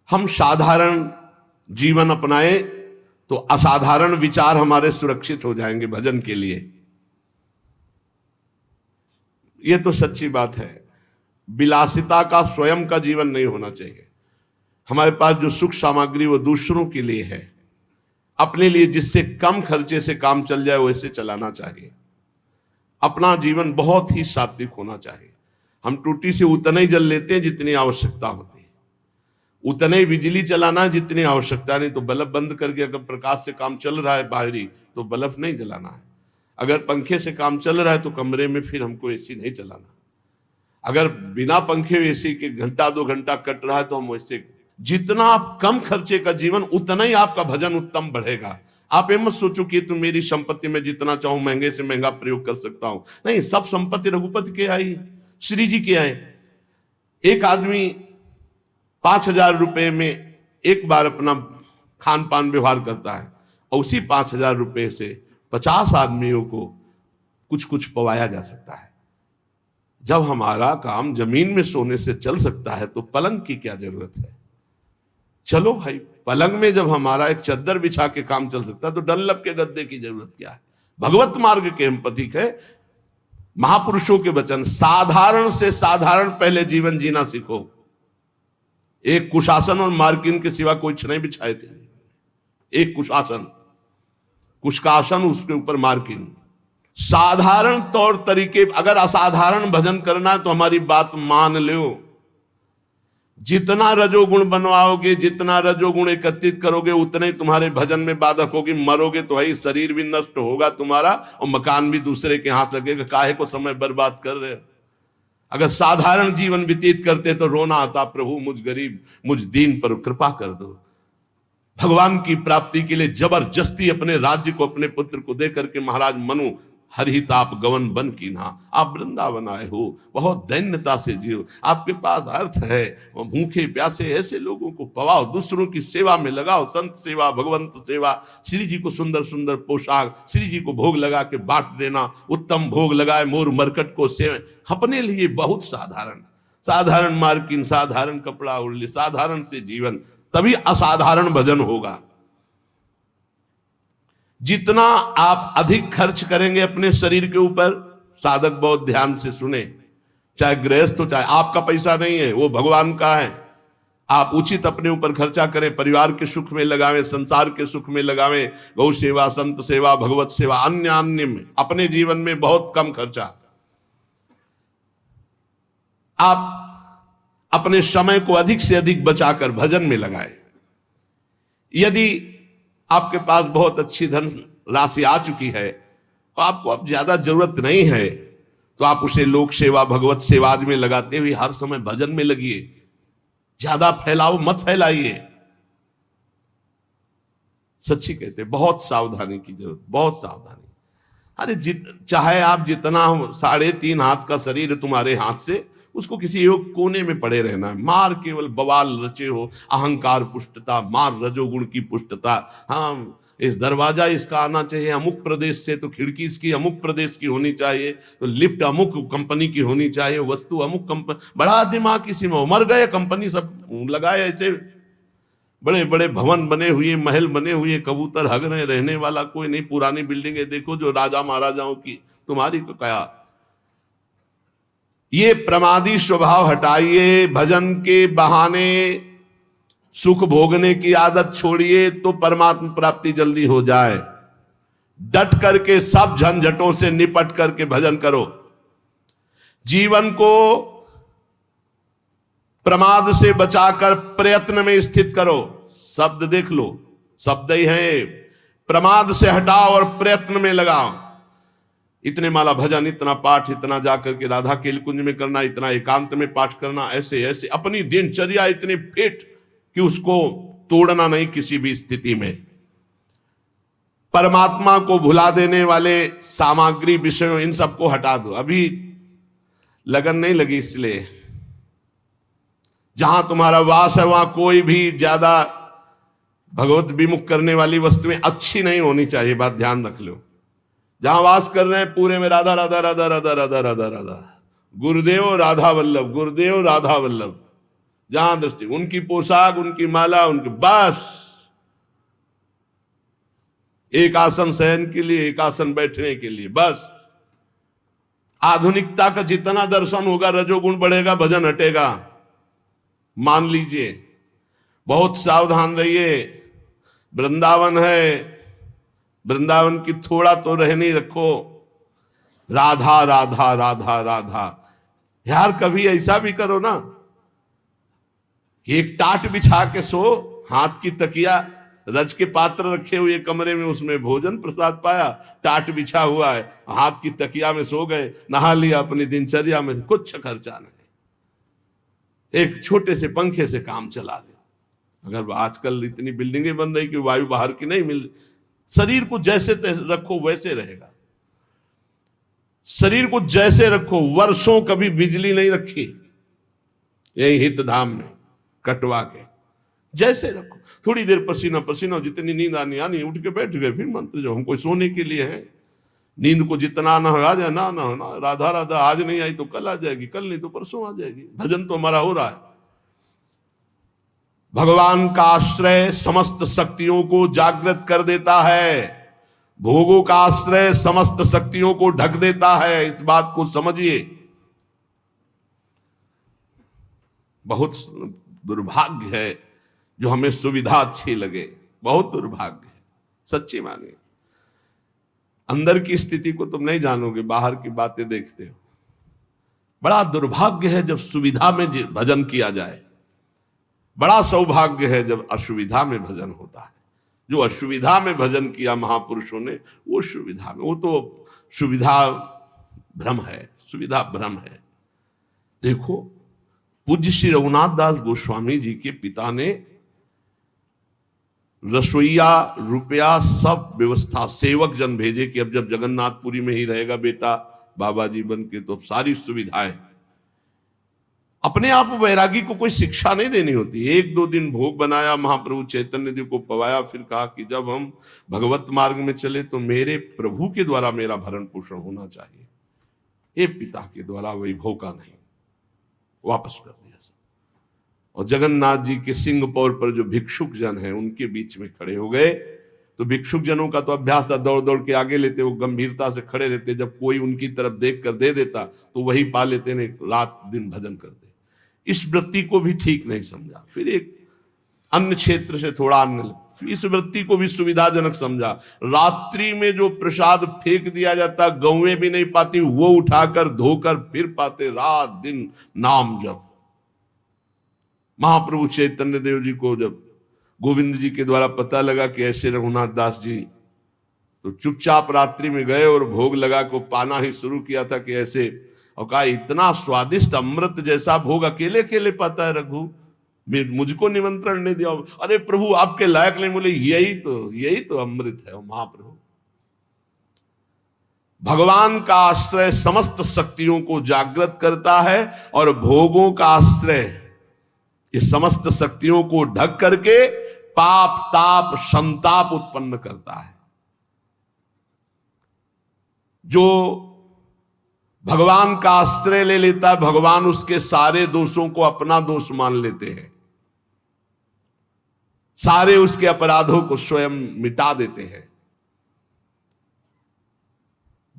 हम साधारण जीवन अपनाएं तो असाधारण विचार हमारे सुरक्षित हो जाएंगे भजन के लिए। यह तो सच्ची बात है। विलासिता का स्वयं का जीवन नहीं होना चाहिए। हमारे पास जो सुख सामग्री वो दूसरों के लिए है, अपने लिए जिससे कम खर्चे से काम चल जाए वैसे चलाना चाहिए। अपना जीवन बहुत ही सात्विक होना चाहिए। हम टूटी से उतना ही जल लेते हैं जितनी आवश्यकता होती है, उतने ही बिजली चलाना है जितनी आवश्यकता नहीं। तो बल्ब बंद करके अगर प्रकाश से काम चल रहा है बाहरी तो बल्ब नहीं जलाना है। अगर पंखे से काम चल रहा है तो कमरे में फिर हमको एसी नहीं चलाना। अगर बिना पंखे एसी के घंटा 2 घंटा कट रहा है तो हम वैसे, जितना आप कम खर्चे का जीवन उतना ही आपका भजन उत्तम बढ़ेगा। आप ये मत सोचो कि तुम मेरी संपत्ति में जितना चाहूं महंगे से महंगा प्रयोग कर सकता हूं। नहीं, सब संपत्ति रघुपति के आई, श्री जी के आए। एक आदमी 5,000 रुपए में एक बार अपना खान पान व्यवहार करता है और उसी 5,000 रुपए से 50 आदमियों को कुछ कुछ पवाया जा सकता है। जब हमारा काम जमीन में सोने से चल सकता है तो पलंग की क्या जरूरत है। चलो भाई, पलंग में जब हमारा एक चद्दर बिछा के काम चल सकता है तो डनलप के गद्दे की जरूरत क्या है। भगवत मार्ग के हम प्रतीक है। महापुरुषों के वचन, साधारण से साधारण पहले जीवन जीना सीखो। एक कुशासन और मार्किन के सिवा कोई नहीं बिछाए थे। एक कुशासन, कुश का आसन, उसके ऊपर मार्किन। साधारण तौर तरीके, अगर असाधारण भजन करना है तो हमारी बात मान लो। जितना रजोगुण बनवाओगे, जितना रजोगुण एकत्रित करोगे, उतने ही तुम्हारे भजन में बाधक होगी। मरोगे तो है, शरीर भी नष्ट होगा तुम्हारा और मकान भी दूसरे के हाथ लगेगा। काहे को समय बर्बाद कर रहे हो। अगर साधारण जीवन व्यतीत करते तो रोना आता, प्रभु मुझ गरीब मुझ दीन पर कृपा कर दो। भगवान की प्राप्ति के लिए जबरदस्ती अपने राज्य को अपने पुत्र को दे करके महाराज मनु हरिताप गवन बन की ना, आप वृंदावन आए हो, बहुत दैन्यता से जियो, आपके पास अर्थ है। भूखे प्यासे ऐसे लोगों को पवाओ, दूसरों की सेवा में लगाओ। संत सेवा, भगवंत सेवा, श्री जी को सुंदर सुंदर पोशाक, श्री जी को भोग लगा के बांट देना। उत्तम भोग लगाए मोर मरकट को सेवा। अपने लिए बहुत साधारण, साधारण मार्किन, साधारण कपड़ा उड़ली, साधारण से जीवन, तभी असाधारण भजन होगा। जितना आप अधिक खर्च करेंगे अपने शरीर के ऊपर, साधक बहुत ध्यान से सुने, चाहे गृहस्थ हो चाहे, आपका पैसा नहीं है, वो भगवान का है। आप उचित अपने ऊपर खर्चा करें, परिवार के सुख में लगावें, संसार के सुख में लगावें, गौ सेवा, संत सेवा, भगवत सेवा, अन्य में। अपने जीवन में बहुत कम खर्चा। आप अपने समय को अधिक से अधिक बचाकर भजन में लगाएं। यदि आपके पास बहुत अच्छी धन राशि आ चुकी है तो आपको अब ज्यादा जरूरत नहीं है, तो आप उसे लोक सेवा, भगवत सेवा आदि में लगाते हुए हर समय भजन में लगिए। ज्यादा फैलाओ मत फैलाइए। सच्ची कहते, बहुत सावधानी की जरूरत, बहुत सावधानी। अरे चाहे आप जितना 3.5 हाथ का शरीर तुम्हारे हाथ से, उसको किसी एक कोने में पड़े रहना है। मार केवल बवाल रचे हो, अहंकार पुष्टता, मार रजोगुण की पुष्टता। हाँ, इस दरवाजा इसका आना चाहिए अमुक प्रदेश से, तो खिड़की इसकी अमुक प्रदेश की होनी चाहिए, तो लिफ्ट अमुक कंपनी की होनी चाहिए, वस्तु अमुक कंपनी। बड़ा दिमाग किसी में मर गए, कंपनी सब लगाए ऐसे बड़े बड़े भवन बने हुए, महल बने हुए, कबूतर हग रहे, रहने वाला कोई नहीं। पुरानी बिल्डिंगें देखो जो राजा महाराजाओं की, तुम्हारी को क्या। ये प्रमादी स्वभाव हटाइए। भजन के बहाने सुख भोगने की आदत छोड़िए तो परमात्मा प्राप्ति जल्दी हो जाए। डट करके सब झंझटों से निपट करके भजन करो। जीवन को प्रमाद से बचाकर प्रयत्न में स्थित करो। शब्द देख लो, शब्द ही है। प्रमाद से हटाओ और प्रयत्न में लगाओ। इतने माला भजन, इतना पाठ, इतना जाकर के राधा के कुंज में करना, इतना एकांत में पाठ करना, ऐसे ऐसे अपनी दिनचर्या इतनी फिट कि उसको तोड़ना नहीं किसी भी स्थिति में। परमात्मा को भुला देने वाले सामग्री, विषयों, इन सबको हटा दो। अभी लगन नहीं लगी, इसलिए जहां तुम्हारा वास है वहां कोई भी ज्यादा भगवत विमुख करने वाली वस्तुएं अच्छी नहीं होनी चाहिए। बात ध्यान रख लो। जहां वास कर रहे हैं पूरे में राधा राधा राधा राधा राधा राधा राधा, गुरुदेव राधा वल्लभ, गुरुदेव राधा वल्लभ, जहां दृष्टि, उनकी पोशाक, उनकी माला, उनके बस एक आसन शयन के लिए, एक आसन बैठने के लिए, बस। आधुनिकता का जितना दर्शन होगा, रजोगुण बढ़ेगा, भजन हटेगा, मान लीजिए। बहुत सावधान रहिए। वृंदावन है, वृंदावन की थोड़ा तो रहनी रखो। राधा राधा राधा राधा। यार कभी ऐसा भी करो ना कि एक टाट बिछा के सो, हाथ की तकिया, रज के पात्र रखे हुए कमरे में, उसमें भोजन प्रसाद पाया, टाट बिछा हुआ है, हाथ की तकिया में सो गए, नहा लिया, अपनी दिनचर्या में कुछ खर्चा नहीं, एक छोटे से पंखे से काम चला लिया। अगर आजकल इतनी बिल्डिंगें बन रही कि वायु बाहर की नहीं मिल, शरीर को जैसे रखो वैसे रहेगा। शरीर को जैसे रखो, वर्षों कभी बिजली नहीं रखी यही हित धाम में कटवा के, जैसे रखो। थोड़ी देर पसीना पसीना, जितनी नींद आनी उठ के बैठ गए, फिर मंत्र जो हमको सोने के लिए है। नींद को जितना आना आ जाए, ना ना ना, राधा राधा, आज नहीं आई तो कल आ जाएगी, कल नहीं तो परसों आ जाएगी। भजन तो हमारा हो रहा है। भगवान का आश्रय समस्त शक्तियों को जागृत कर देता है, भोगों का आश्रय समस्त शक्तियों को ढक देता है। इस बात को समझिए। बहुत दुर्भाग्य है जो हमें सुविधा अच्छी लगे, बहुत दुर्भाग्य है, सच्ची मानिए। अंदर की स्थिति को तुम नहीं जानोगे, बाहर की बातें देखते हो। बड़ा दुर्भाग्य है जब सुविधा में भजन किया जाए, बड़ा सौभाग्य है जब असुविधा में भजन होता है। जो असुविधा में भजन किया महापुरुषों ने, वो सुविधा में, वो तो सुविधा भ्रम है, सुविधा भ्रम है। देखो, पूज्य श्री रघुनाथ दास गोस्वामी जी के पिता ने रसोईया, रुपया, सब व्यवस्था, सेवक जन भेजे कि अब जब जगन्नाथपुरी में ही रहेगा बेटा बाबा जी बन के, तो सारी सुविधाएं। अपने आप वैरागी को कोई शिक्षा नहीं देनी होती। 1-2 दिन भोग बनाया, महाप्रभु चैतन्य देव को पवाया, फिर कहा कि जब हम भगवत मार्ग में चले तो मेरे प्रभु के द्वारा मेरा भरण पोषण होना चाहिए, ये पिता के द्वारा वैभव का नहीं। वापस कर दिया। और जगन्नाथ जी के सिंह पौर पर जो भिक्षुक जन हैं उनके बीच में खड़े हो गए। तो भिक्षुक जनों का तो अभ्यास था, दौड़ दौड़ के आगे लेते, वो गंभीरता से खड़े रहते, जब कोई उनकी तरफ देख कर दे देता तो वही पा लेते, ने रात दिन भजन करते। इस वृत्ति को भी ठीक नहीं समझा। फिर एक अन्य क्षेत्र से थोड़ा अन्य, इस वृत्ति को भी सुविधाजनक समझा। रात्रि में जो प्रसाद फेंक दिया जाता, गौएं भी नहीं पाती, वो उठाकर धोकर फिर पाते, रात दिन नाम जप। महाप्रभु चैतन्य देव जी को जब गोविंद जी के द्वारा पता लगा कि ऐसे रघुनाथ दास जी, तो चुपचाप रात्रि में गए और भोग लगा को पाना ही शुरू किया था कि ऐसे, और कहा इतना स्वादिष्ट अमृत जैसा भोग अकेले अकेले पाता है रघु, मुझको निमंत्रण नहीं दिया। अरे प्रभु आपके लायक नहीं। बोले यही तो अमृत है महाप्रभु। भगवान का आश्रय समस्त शक्तियों को जागृत करता है और भोगों का आश्रय इस समस्त शक्तियों को ढक करके पाप, ताप, संताप उत्पन्न करता है। जो भगवान का आश्रय ले लेता है, भगवान उसके सारे दोषों को अपना दोष मान लेते हैं, सारे उसके अपराधों को स्वयं मिटा देते हैं।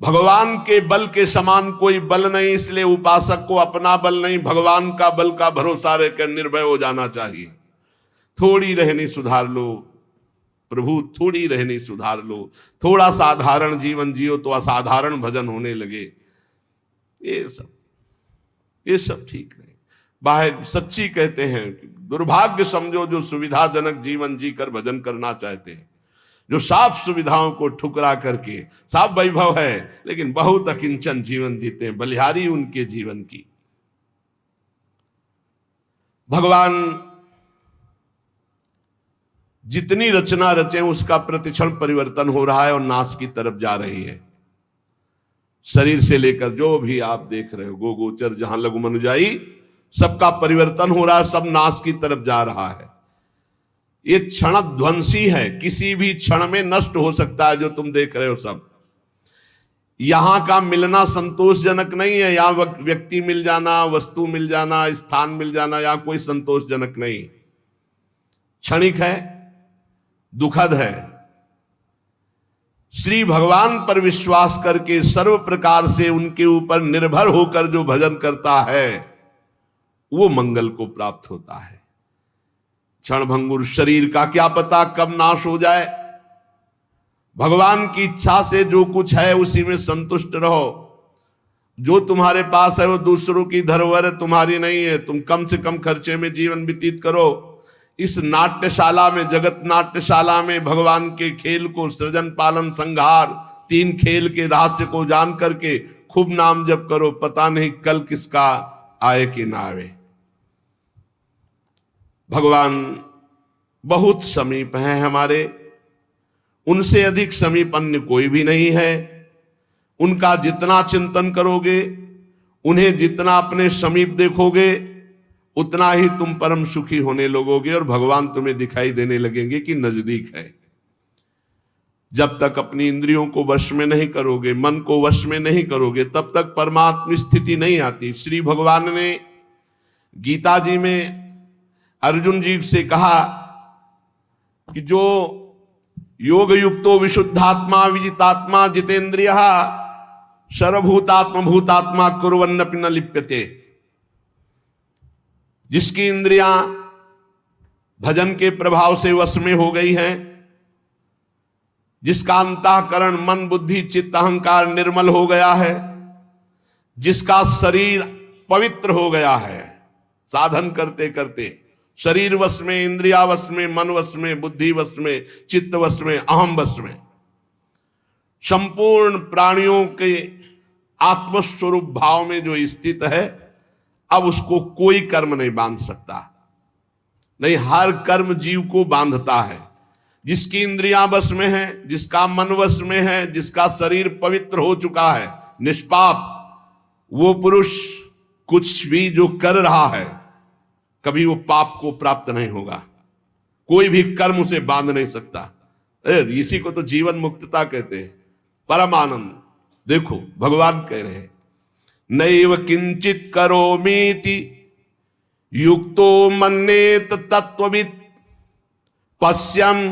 भगवान के बल के समान कोई बल नहीं, इसलिए उपासक को अपना बल नहीं, भगवान का बल का भरोसा रहकर निर्भय हो जाना चाहिए। थोड़ी रहनी सुधार लो प्रभु, थोड़ी रहनी सुधार लो, थोड़ा साधारण जीवन जियो तो असाधारण भजन होने लगे। ये सब ठीक नहीं। बाहर सच्ची कहते हैं कि दुर्भाग्य समझो जो सुविधाजनक जीवन जीकर भजन करना चाहते हैं, जो साफ सुविधाओं को ठुकरा करके, साफ वैभव है लेकिन बहुत अकिंचन जीवन जीते हैं, बलिहारी उनके जीवन की। भगवान जितनी रचना रचे उसका प्रतिक्षण परिवर्तन हो रहा है और नाश की तरफ जा रही है। शरीर से लेकर जो भी आप देख रहे हो, गोचर जहां लघु मनुजाई, सबका परिवर्तन हो रहा है, सब नाश की तरफ जा रहा है। ये क्षण ध्वंसी है, किसी भी क्षण में नष्ट हो सकता है। जो तुम देख रहे हो सब यहां का मिलना संतोषजनक नहीं है। यहां व्यक्ति मिल जाना, वस्तु मिल जाना, स्थान मिल जाना, या कोई संतोषजनक नहीं, क्षणिक है, दुखद है। श्री भगवान पर विश्वास करके सर्व प्रकार से उनके ऊपर निर्भर होकर जो भजन करता है वो मंगल को प्राप्त होता है। क्षणभंगुर शरीर का क्या पता कब नाश हो जाए। भगवान की इच्छा से जो कुछ है उसी में संतुष्ट रहो। जो तुम्हारे पास है वो दूसरों की धरोहर है, तुम्हारी नहीं है। तुम कम से कम खर्चे में जीवन व्यतीत करो। इस नाट्यशाला में, जगत नाट्यशाला में भगवान के खेल को, सृजन पालन संहार, 3 खेल के रहस्य को जान करके खूब नाम जप करो। पता नहीं कल किसका आए कि ना आए। भगवान बहुत समीप हैं हमारे, उनसे अधिक समीप अन्य कोई भी नहीं है। उनका जितना चिंतन करोगे, उन्हें जितना अपने समीप देखोगे, उतना ही तुम परम सुखी होने लगोगे और भगवान तुम्हें दिखाई देने लगेंगे कि नजदीक है। जब तक अपनी इंद्रियों को वश में नहीं करोगे, मन को वश में नहीं करोगे, तब तक परमात्म स्थिति नहीं आती। श्री भगवान ने गीता जी में अर्जुन जी से कहा कि जो योग युक्तो विशुद्धात्मा विजितात्मा जितेंद्रिय सर्वभूतात्म भूतात्मा कुर्वन्नपि न लिप्यते। जिसकी इंद्रियां भजन के प्रभाव से वश में हो गई हैं, जिसका अंतःकरण मन बुद्धि चित्त अहंकार निर्मल हो गया है, जिसका शरीर पवित्र हो गया है साधन करते करते, शरीर वश में, इंद्रिया वश में, मन वश में, बुद्धि वश में, चित्त वश में, अहम वश में, संपूर्ण प्राणियों के आत्मस्वरूप भाव में जो स्थित है, अब उसको कोई कर्म नहीं बांध सकता। नहीं, हर कर्म जीव को बांधता है। जिसकी इंद्रियां वश में है, जिसका मन वश में है, जिसका शरीर पवित्र हो चुका है, निष्पाप, वो पुरुष कुछ भी जो कर रहा है कभी वो पाप को प्राप्त नहीं होगा। कोई भी कर्म उसे बांध नहीं सकता। इसी को तो जीवन मुक्तता कहते हैं, परम आनंद। देखो भगवान कह रहे हैं, नैव किंचित करोमीति युक्तो मन्येत तत्ववित् पश्यन्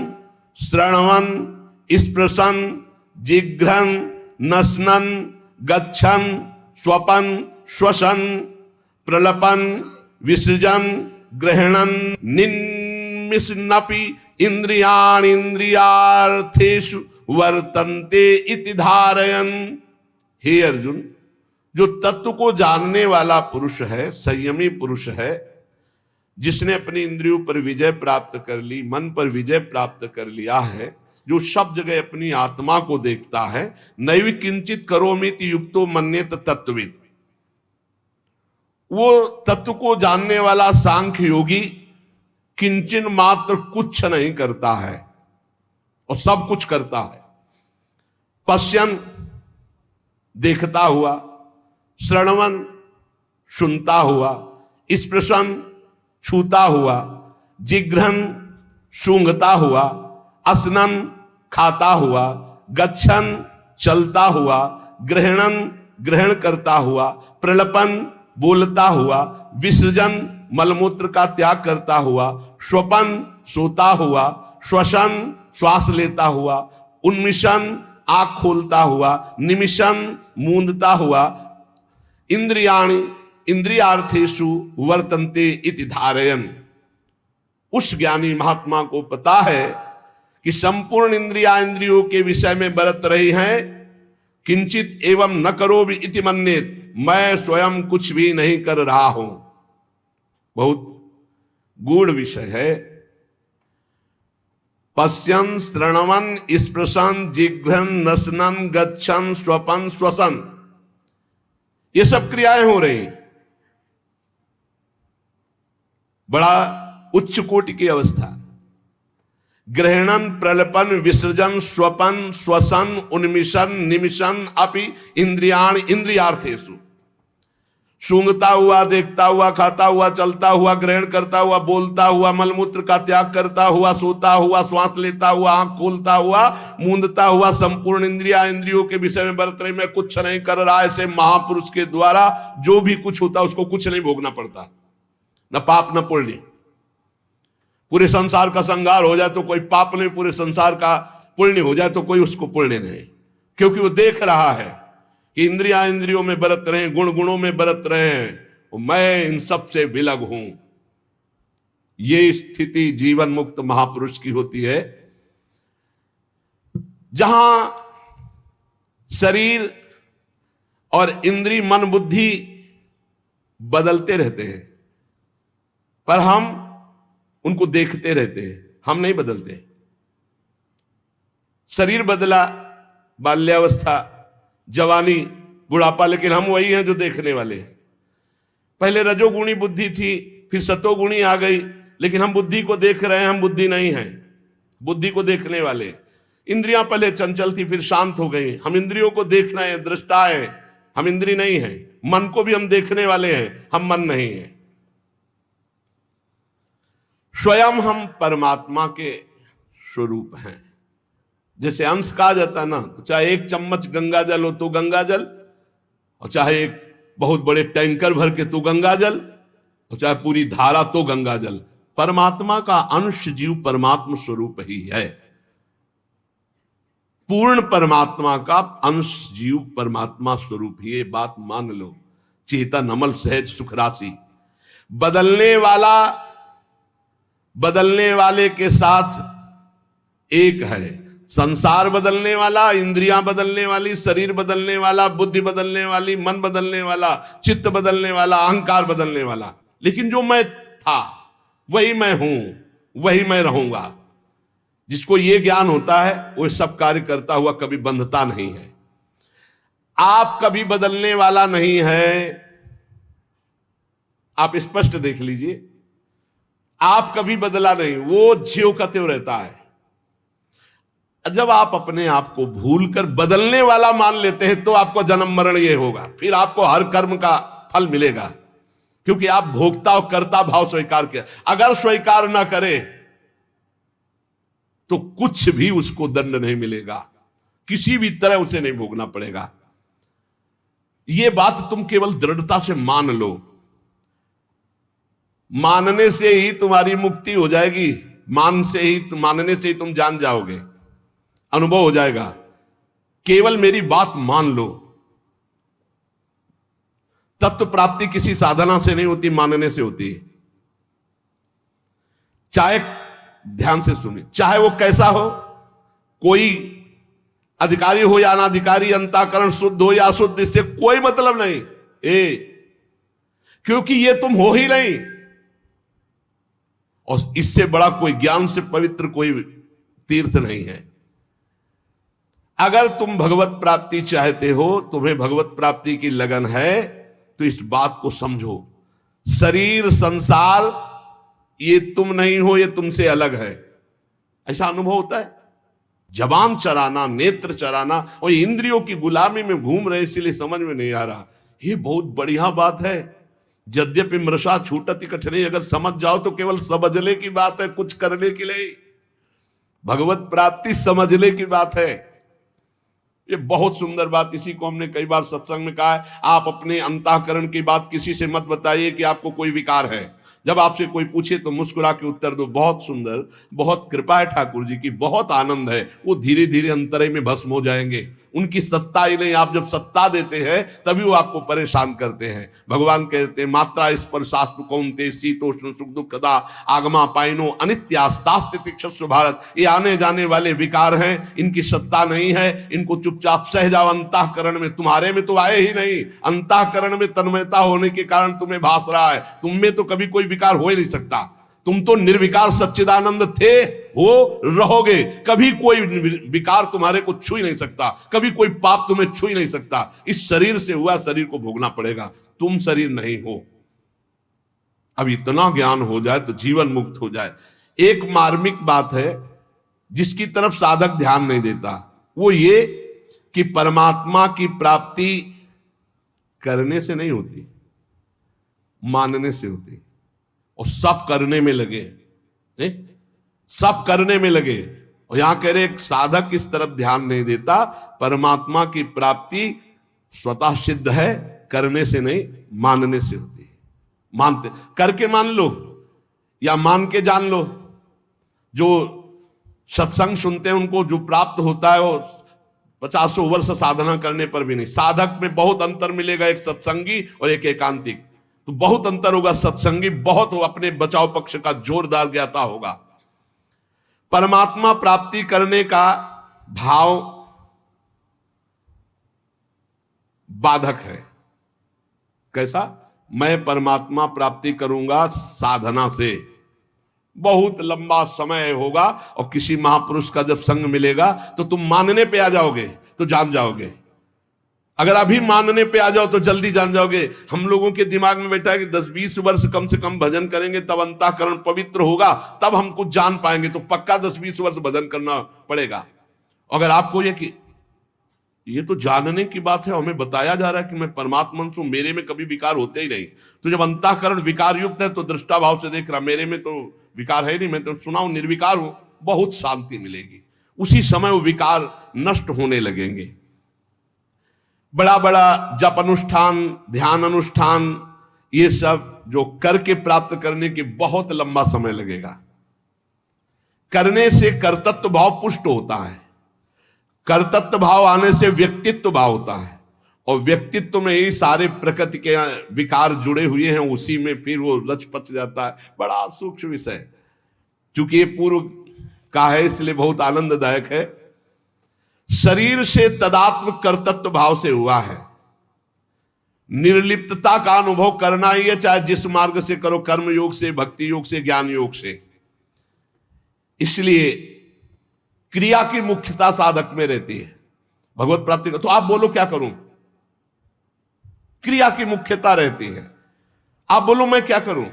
श्रवन् स्पृशन् जिघ्रन् नश्नन् गच्छन् स्वपन् श्वसन् प्रलपन् विसृजन् गृह्णन् निन्मिषन्नपि इंद्रियाणि इंद्रियार्थेषु वर्तन्ते इति धारयन्। हे अर्जुन, जो तत्व को जानने वाला पुरुष है, संयमी पुरुष है, जिसने अपनी इंद्रियों पर विजय प्राप्त कर ली, मन पर विजय प्राप्त कर लिया है, जो सब जगह अपनी आत्मा को देखता है, नैव किंचित करोमीति युक्तो मन्येत तत्ववित्। वो तत्व को जानने वाला सांख्य योगी किंचन मात्र कुछ नहीं करता है और सब कुछ करता है। पश्यन देखता हुआ, श्रवण सुनता हुआ, स्पृशन छूता हुआ, जिघ्रन सूंघता हुआ, असनन खाता हुआ, गच्छन चलता हुआ, ग्रहणन ग्रहण करता हुआ, प्रलपन बोलता हुआ, विसर्जन मलमूत्र का त्याग करता हुआ, स्वपन सोता हुआ, श्वसन श्वास लेता हुआ, उन्मिशन आंख खोलता हुआ, निमिशन मूंदता हुआ, इंद्रियाणि इंद्रियार्थेषु वर्तन्ते इति धारयन्। उस ज्ञानी महात्मा को पता है कि संपूर्ण इंद्रिया इंद्रियों के विषय में बरत रही हैं। किंचित एवं न करोमि इति मन्येत, मैं स्वयं कुछ भी नहीं कर रहा हूं। बहुत गूढ़ विषय है। पश्यन् श्रवन् स्पृशन् जिघ्रन् नश्नन् गच्छन् स्वपन् श्वसन्, ये सब क्रियाएं हो रही, बड़ा उच्च कोटि की अवस्था। ग्रहणन प्रलपन विसर्जन स्वपन श्वसन उन्मिशन निमिशन अपि इंद्रियाण इंद्रियार्थेषु। सूंघता हुआ, देखता हुआ, खाता हुआ, चलता हुआ, ग्रहण करता हुआ, बोलता हुआ, मलमूत्र का त्याग करता हुआ, सोता हुआ, श्वास लेता हुआ, आंख खोलता हुआ, मूंदता हुआ, संपूर्ण इंद्रियों के विषय में बरतने में कुछ नहीं कर रहा। ऐसे महापुरुष के द्वारा जो भी कुछ होता उसको कुछ नहीं भोगना पड़ता, न पाप न पुण्य। पूरे संसार का संहार हो जाए तो कोई पाप नहीं, पूरे संसार का पुण्य हो जाए तो कोई उसको पुण्य नहीं, क्योंकि वो देख रहा है कि इंद्रियों में बरत रहे, गुणों में बरत रहे हैं, मैं इन सब से विलग हूं। ये स्थिति जीवन मुक्त महापुरुष की होती है, जहां शरीर और इंद्रिय मन बुद्धि बदलते रहते हैं, पर हम उनको देखते रहते हैं, हम नहीं बदलते। शरीर बदला, बाल्यावस्था, जवानी, बुढ़ापा, लेकिन हम वही हैं जो देखने वाले हैं। पहले रजोगुणी बुद्धि थी, फिर सतोगुणी आ गई, लेकिन हम बुद्धि को देख रहे हैं, हम बुद्धि नहीं हैं, बुद्धि को देखने वाले। इंद्रियां पहले चंचल थी, फिर शांत हो गई, हम इंद्रियों को देख रहे हैं, दृष्टा है, हम इंद्रिय नहीं हैं। मन को भी हम देखने वाले हैं, हम मन नहीं हैं। स्वयं हम परमात्मा के स्वरूप हैं। जैसे अंश कहा जाता है ना, तो चाहे एक चम्मच गंगा जल हो तो गंगा जल, और चाहे एक बहुत बड़े टैंकर भर के तो गंगा जल, और चाहे पूरी धारा तो गंगा जल। परमात्मा का अंश जीव परमात्मा स्वरूप ही है। पूर्ण परमात्मा का अंश जीव परमात्मा स्वरूप ही, ये बात मान लो। चेतन अमल सहज सुख राशि, बदलने वाले के साथ एक है। संसार बदलने वाला, इंद्रियां बदलने वाली, शरीर बदलने वाला, बुद्धि बदलने वाली, मन बदलने वाला, चित्त बदलने वाला, अहंकार बदलने वाला, लेकिन जो मैं था वही मैं हूं, वही मैं रहूंगा। जिसको ये ज्ञान होता है वो सब कार्य करता हुआ कभी बंधता नहीं है। आप कभी बदलने वाला नहीं है, आप स्पष्ट देख लीजिए, आप कभी बदला नहीं, वो ज्यों का त्यों रहता है। जब आप अपने आप को भूलकर बदलने वाला मान लेते हैं तो आपको जन्म मरण ये होगा, फिर आपको हर कर्म का फल मिलेगा, क्योंकि आप भोक्ता और कर्ता भाव स्वीकार किया। अगर स्वीकार ना करे तो कुछ भी उसको दंड नहीं मिलेगा, किसी भी तरह उसे नहीं भोगना पड़ेगा। यह बात तुम केवल दृढ़ता से मान लो, मानने से ही तुम्हारी मुक्ति हो जाएगी, मानने से ही तुम जान जाओगे, अनुभव हो जाएगा। केवल मेरी बात मान लो। तत्व प्राप्ति किसी साधना से नहीं होती, मानने से होती है। चाहे, ध्यान से सुनिए, चाहे वो कैसा हो, कोई अधिकारी हो या अनाधिकारी, अंतःकरण शुद्ध हो या अशुद्ध, इससे कोई मतलब नहीं, क्योंकि ये तुम हो ही नहीं। और इससे बड़ा कोई ज्ञान से पवित्र कोई तीर्थ नहीं है। अगर तुम भगवत प्राप्ति चाहते हो, तुम्हें भगवत प्राप्ति की लगन है, तो इस बात को समझो, शरीर संसार ये तुम नहीं हो, ये तुमसे अलग है। ऐसा अनुभव होता है। जबान चराना, नेत्र चराना और इंद्रियों की गुलामी में घूम रहे, इसलिए समझ में नहीं आ रहा। ये बहुत बढ़िया बात है। यद्यपि मृषा छूटति कठिनाई, अगर समझ जाओ तो केवल समझने की बात है, कुछ करने की नहीं। भगवत प्राप्ति समझने की बात है। ये बहुत सुंदर बात, इसी को हमने कई बार सत्संग में कहा है। आप अपने अंतःकरण की बात किसी से मत बताइए कि आपको कोई विकार है। जब आपसे कोई पूछे तो मुस्कुरा के उत्तर दो, बहुत सुंदर, बहुत कृपा है ठाकुर जी की, बहुत आनंद है। वो धीरे धीरे अंतरे में भस्म हो जाएंगे। उनकी सत्ता ही नहीं, आप जब सत्ता देते हैं तभी वो आपको परेशान करते हैं। भगवान कहते हैं, मात्रा स्पर्शास्तु कौन्तेय शीतोष्ण सुख दुःखदा आगमा पाइनो अनित्यास्तास्ति तिक्षस्व भारत। ये आने जाने वाले विकार हैं, इनकी सत्ता नहीं है। इनको चुपचाप सह जाओ अंतःकरण में। तुम्हारे में तो आए ही नहीं, अंतःकरण में तन्मयता होने के कारण तुम्हें भास रहा है। तुम में तो कभी कोई विकार हो ही नहीं सकता। तुम तो निर्विकार सच्चिदानंद थे, हो, रहोगे। कभी कोई विकार तुम्हारे को छू ही नहीं सकता, कभी कोई पाप तुम्हें छू ही नहीं सकता। इस शरीर से हुआ, शरीर को भोगना पड़ेगा। तुम शरीर नहीं हो। अब इतना ज्ञान हो जाए तो जीवन मुक्त हो जाए। एक मार्मिक बात है जिसकी तरफ साधक ध्यान नहीं देता, वो ये कि परमात्मा की प्राप्ति करने से नहीं होती, मानने से होती है। और सब करने में लगे, सब करने में लगे। और यहां कह रहे एक साधक इस तरफ ध्यान नहीं देता। परमात्मा की प्राप्ति स्वतः सिद्ध है, करने से नहीं मानने से होती है। मानते करके मान लो या मान के जान लो। जो सत्संग सुनते हैं उनको जो प्राप्त होता है वो 50 वर्ष साधना करने पर भी नहीं। साधक में बहुत अंतर मिलेगा, एक सत्संगी और एक एकांतिक। तो बहुत अंतर होगा। सत्संगी बहुत अपने बचाव पक्ष का जोरदार ज्ञाता होगा। परमात्मा प्राप्ति करने का भाव बाधक है। कैसा? मैं परमात्मा प्राप्ति करूंगा साधना से, बहुत लंबा समय होगा और किसी महापुरुष का जब संग मिलेगा तो तुम मानने पे आ जाओगे तो जान जाओगे। अगर अभी मानने पे आ जाओ तो जल्दी जान जाओगे। हम लोगों के दिमाग में बैठा है कि 10-20 वर्ष कम से कम भजन करेंगे तब अंतःकरण पवित्र होगा, तब हम कुछ जान पाएंगे। तो पक्का 10-20 वर्ष भजन करना पड़ेगा। अगर आपको ये तो जानने की बात है, हमें बताया जा रहा है कि मैं परमात्मा हूं, मेरे में कभी विकार होते ही नहीं। तो जब अंतःकरण विकार युक्त है तो दृष्टा भाव से देख रहा, मेरे में तो विकार है नहीं, मैं तो सुना हूं, निर्विकार हूं, बहुत शांति मिलेगी। उसी समय वो विकार नष्ट होने लगेंगे। बड़ा बड़ा जप अनुष्ठान, ध्यान अनुष्ठान, ये सब जो करके प्राप्त करने के बहुत लंबा समय लगेगा। करने से कर्तृत्व भाव पुष्ट होता है। कर्तृत्व भाव आने से व्यक्तित्व भाव होता है। और व्यक्तित्व में ही सारे प्रकृति के विकार जुड़े हुए हैं, उसी में फिर वो रच पच जाता है। बड़ा सूक्ष्म विषय, क्योंकि ये पूर्व का है इसलिए बहुत आनंददायक है। शरीर से तदात्म कर्तृत्व भाव से हुआ है। निर्लिप्तता का अनुभव करना ही है, चाहे जिस मार्ग से करो, कर्म योग से, भक्ति योग से, ज्ञान योग से। इसलिए क्रिया की मुख्यता साधक में रहती है भगवत प्राप्ति का। तो आप बोलो क्या करूं? क्रिया की मुख्यता रहती है। आप बोलो मैं क्या करूं?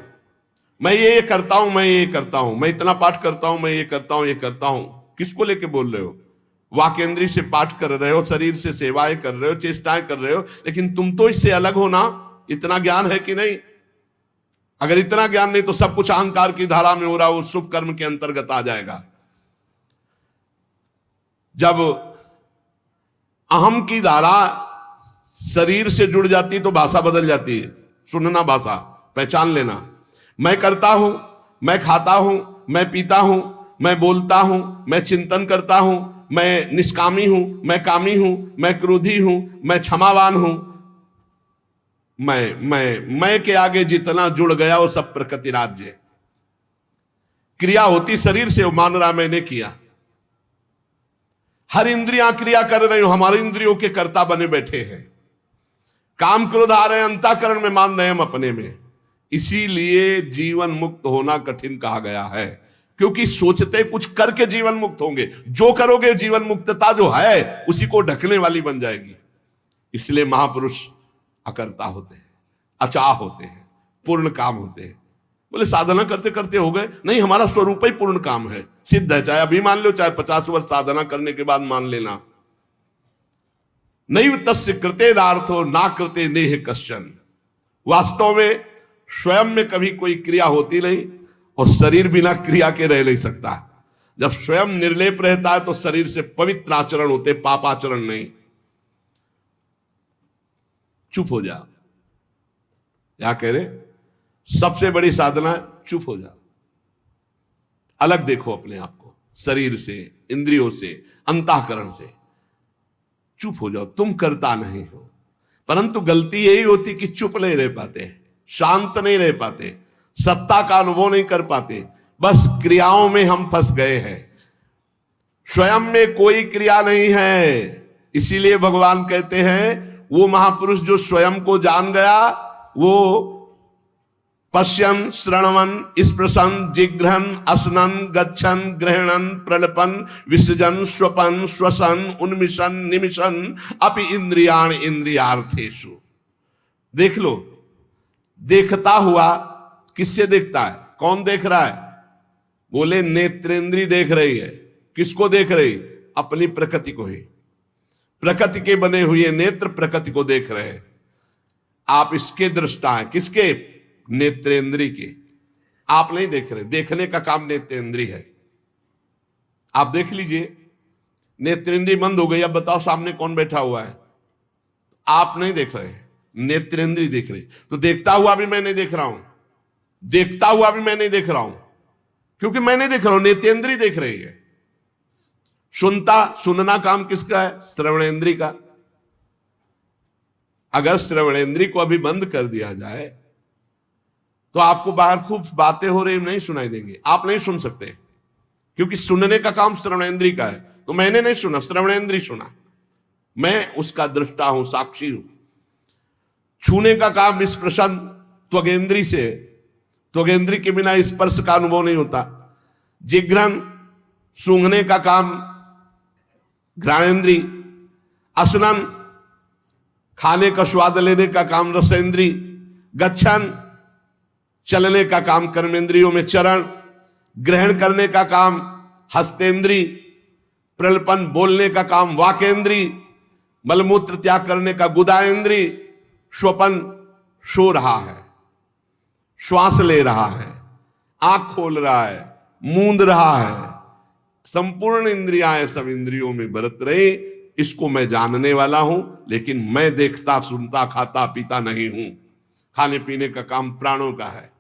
मैं ये करता हूं, मैं ये करता हूं, मैं इतना पाठ करता हूं, मैं ये करता हूं, ये करता हूं। किसको लेके बोल रहे हो? वाकेंद्री से पाठ कर रहे हो, शरीर से सेवाएं कर रहे हो, चेष्टाएं कर रहे हो, लेकिन तुम तो इससे अलग हो ना। इतना ज्ञान है कि नहीं? अगर इतना ज्ञान नहीं तो सब कुछ अहंकार की धारा में हो रहा, वो शुभ कर्म के अंतर्गत आ जाएगा। जब अहम की धारा शरीर से जुड़ जाती तो भाषा बदल जाती है। सुनना भाषा, पहचान लेना। मैं करता हूं, मैं खाता हूं, मैं पीता हूं, मैं बोलता हूं, मैं चिंतन करता हूं, मैं निष्कामी हूं, मैं कामी हूं, मैं क्रोधी हूं, मैं क्षमावान हूं। मैं के आगे जितना जुड़ गया वो सब प्रकृति राज्य। क्रिया होती शरीर से, वो मान रहा मैंने किया। हर इंद्रियां क्रिया कर रही हो, हमारी इंद्रियों के कर्ता बने बैठे हैं। काम क्रोध आ रहे हैं, अंतःकरण में मान रहे हम अपने में। इसीलिए जीवन मुक्त होना कठिन कहा गया है, क्योंकि सोचते कुछ करके जीवन मुक्त होंगे। जो करोगे जीवन मुक्तता जो है उसी को ढकने वाली बन जाएगी। इसलिए महापुरुष अकर्ता होते हैं, अचाह होते हैं, पूर्ण काम होते हैं। बोले साधना करते करते हो गए? नहीं, हमारा स्वरूप ही पूर्ण काम है, सिद्ध है। चाहे अभी मान लो, चाहे 50 वर्ष साधना करने के बाद मान लेना। नैव तस्य कृतेदार्थो ना कृते नेह कश्चन। वास्तव में स्वयं में कभी कोई क्रिया होती नहीं, और शरीर बिना क्रिया के रह नहीं सकता। जब स्वयं निर्लेप रहता है तो शरीर से पवित्र आचरण होते, पाप आचरण नहीं। चुप हो जा, क्या कह रहे? सबसे बड़ी साधना चुप हो जा, अलग देखो अपने आप को, शरीर से, इंद्रियों से, अंतःकरण से। चुप हो जाओ। तुम करता नहीं हो, परंतु गलती यही होती कि चुप नहीं रह पाते, शांत नहीं रह पाते, सत्ता का अनुभव नहीं कर पाते। बस क्रियाओं में हम फंस गए हैं, स्वयं में कोई क्रिया नहीं है। इसीलिए भगवान कहते हैं वो महापुरुष जो स्वयं को जान गया, वो पश्यन, श्रणवन, स्पृशन, जिघ्रन, असनन, गच्छन, ग्रहणन, प्रलपन, विसर्जन, स्वपन, श्वसन, उन्मिशन, निमिशन, अपि इंद्रियाण इंद्रियार्थेषु। देख लो, देखता हुआ किससे देखता है? कौन देख रहा है? बोले नेत्रेंद्री देख रही है। किसको देख रही? अपनी प्रकृति को ही। प्रकृति के बने हुए नेत्र प्रकृति को देख रहे हैं। आप इसके दृष्टा हैं। किसके? नेत्रेंद्री के। आप नहीं देख रहे, देखने का काम नेत्रेंद्री है। आप देख लीजिए, नेत्रेंद्री बंद हो गई, अब बताओ सामने कौन बैठा हुआ है? आप नहीं देख रहे, नेत्रेंद्री देख रही। तो देखता हुआ भी मैं नहीं देख रहा हूं, देखता हुआ भी मैं नहीं देख रहा हूं, क्योंकि मैं नहीं देख रहा हूं, नेत्रेंद्री देख रही है। सुनना काम किसका है? श्रवणेंद्री का। अगर श्रवणेंद्री को अभी बंद कर दिया जाए तो आपको बाहर खूब बातें हो रही नहीं सुनाई देंगी, आप नहीं सुन सकते, क्योंकि सुनने का काम श्रवणेंद्री का है। तो मैंने नहीं सुना, श्रवणेंद्री सुना, मैं उसका दृष्टा हूं, साक्षी हूं। छूने का काम स्पर्शन त्वगेंद्री से, त्वगेंद्री के बिना स्पर्श का अनुभव नहीं होता। जिघ्रन सूंघने का काम घ्राणेंद्री, असनन खाने का स्वाद लेने का काम रसेंद्री, गच्छन चलने का काम कर्मेंद्रियों में चरण, ग्रहण करने का काम हस्तेंद्री, प्रलपन बोलने का काम वाकेंद्री, मलमूत्र त्याग करने का गुदाएंद्री, स्वपन सो रहा है, श्वास ले रहा है, आंख खोल रहा है, मूंद रहा है, संपूर्ण इंद्रियां सब इंद्रियों में बरत रहे, इसको मैं जानने वाला हूं। लेकिन मैं देखता सुनता खाता पीता नहीं हूं। खाने पीने का काम प्राणों का है,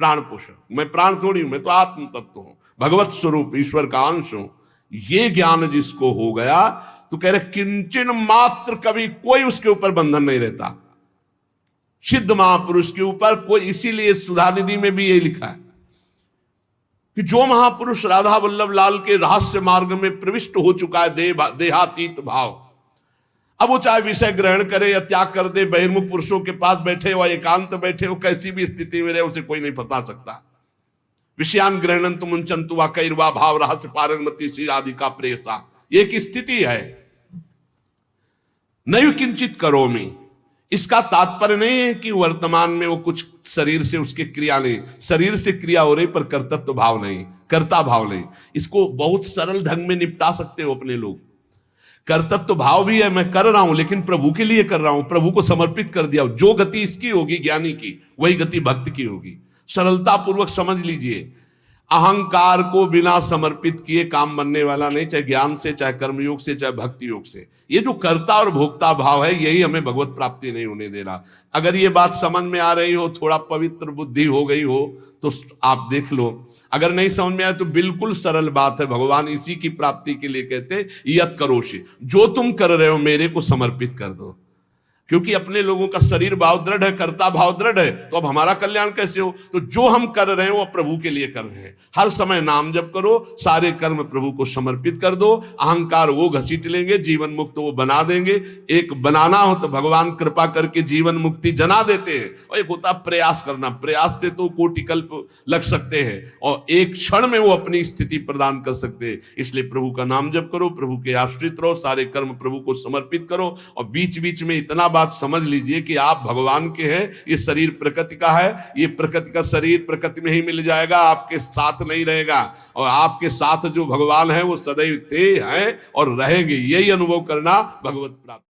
प्राण पोषण। मैं प्राण थोड़ी हूं, मैं तो आत्म तत्व हूं, भगवत स्वरूप ईश्वर का अंश हूं। ये ज्ञान जिसको हो गया तो कह रहे किंचन मात्र कभी कोई उसके ऊपर बंधन नहीं रहता, सिद्ध महापुरुष के ऊपर कोई। इसीलिए सुधानिधि में भी ये लिखा है कि जो महापुरुष राधा वल्लभ लाल के रहस्य मार्ग में प्रविष्ट हो चुका है, देहातीत भाव, अब वो चाहे विषय ग्रहण करे या त्याग कर दे, बहिर्मुख पुरुषों के पास बैठे हो, एकांत बैठे हो, कैसी भी स्थिति में रहे, उसे कोई नहीं फंसा सकता। विषयान ग्रहणंतु मुंचंतु वा कैर्वा भाव रहस्य पारंगमति श्री आदि का प्रेसा, एक स्थिति है। नैव किंचित करोमि, इसका तात्पर्य नहीं है कि वर्तमान में वो कुछ शरीर से उसकी क्रिया नहीं, शरीर से क्रिया हो रही पर कर्तृत्व भाव नहीं, कर्ता भाव नहीं। इसको बहुत सरल ढंग में निपटा सकते हो अपने लोग। कर्तृत्व भाव भी है, मैं कर रहा हूं लेकिन प्रभु के लिए कर रहा हूं, प्रभु को समर्पित कर दिया। जो गति इसकी होगी ज्ञानी की, वही गति भक्त की होगी। सरलता पूर्वक समझ लीजिए, अहंकार को बिना समर्पित किए काम बनने वाला नहीं, चाहे ज्ञान से, चाहे कर्मयोग से, चाहे भक्ति योग से। ये जो कर्ता और भोक्ता भाव है, यही हमें भगवत प्राप्ति नहीं होने दे रहा। अगर ये बात समझ में आ रही हो, थोड़ा पवित्र बुद्धि हो गई हो, तो आप देख लो। अगर नहीं समझ में आए तो बिल्कुल सरल बात है, भगवान इसी की प्राप्ति के लिए कहते यत करोषि, जो तुम कर रहे हो मेरे को समर्पित कर दो। क्योंकि अपने लोगों का शरीर भाव दृढ़ है, कर्ता भाव दृढ़ है, तो अब हमारा कल्याण कैसे हो? तो जो हम कर रहे हैं वो प्रभु के लिए कर रहे हैं। हर समय नाम जप करो, सारे कर्म प्रभु को समर्पित कर दो। अहंकार वो घसीट लेंगे, जीवन मुक्त वो बना देंगे। एक बनाना हो तो भगवान कृपा करके जीवन मुक्ति जना देते हैं, और एक होता प्रयास करना। प्रयास से तो कोटि कल्प लग सकते हैं, और एक क्षण में वो अपनी स्थिति प्रदान कर सकते हैं। इसलिए प्रभु का नाम जप करो, प्रभु के आश्रित रहो, सारे कर्म प्रभु को समर्पित करो। और बीच बीच में इतना बात समझ लीजिए कि आप भगवान के हैं, ये शरीर प्रकृति का है, ये प्रकृति का शरीर प्रकृति में ही मिल जाएगा, आपके साथ नहीं रहेगा। और आपके साथ जो भगवान है वो सदैव थे, हैं और रहेंगे। यही अनुभव करना भगवत प्राप्ति।